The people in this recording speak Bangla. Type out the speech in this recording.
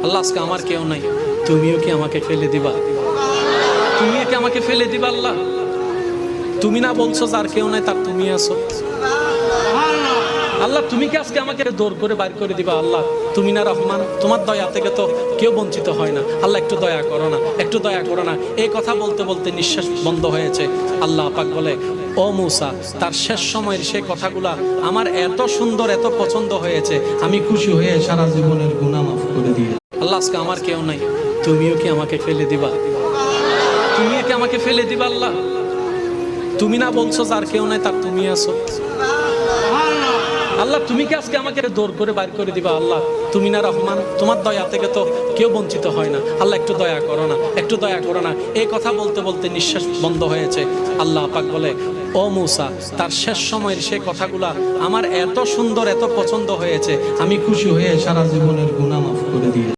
আল্লাহ আজকে আমার কেউ নাই, তুমিও কি আমাকে ফেলে দিবা? তুমিও কি আমাকে ফেলে দিবা? আল্লাহ তুমি না বলছো যার কেউ নাই তার তুমি আছো। আল্লাহ তুমি কি আজকে আমাকে দৌড় করে বাইর করে দিবা? আল্লাহ তুমি না রহমান, তোমার দয়া থেকে তো কেউ বঞ্চিত হয় না। আল্লাহ একটু দয়া করো না, একটু দয়া করো না। এই কথা বলতে বলতে নিঃশ্বাস বন্ধ হয়েছে। আল্লাহ পাক বলে, ও মূসা, তার শেষ সময়ের সেই কথাগুলা আমার এত সুন্দর, এত পছন্দ হয়েছে, আমি খুশি হয়ে সারা জীবনের গুনাহ মাফ করে দিয়ে। আল্লাহ আজকে আমার কেউ নাই, তুমিও কি আমাকে ফেলে দিবা? তুমিও কি আমাকে ফেলে দিবা? আল্লাহ তুমি না বলছো যার কেউ নাই তার তুমি আছো। আল্লাহ তুমি কি আজকে আমাকে দৌড় করে বাইর করে দিবা? আল্লাহ তুমি না রহমান, তোমার দয়া থেকে তো কেউ বঞ্চিত হয় না। আল্লাহ একটু দয়া করো না, একটু দয়া করো না। এই কথা বলতে বলতে নিঃশ্বাস বন্ধ হয়েছে। আল্লাহ পাক বলে, ও মূসা, তার শেষ সময়ের সেই কথাগুলা আমার এত সুন্দর, এত পছন্দ হয়েছে, আমি খুশি হয়ে সারা জীবনের গুনাহ মাফ করে দিয়ে।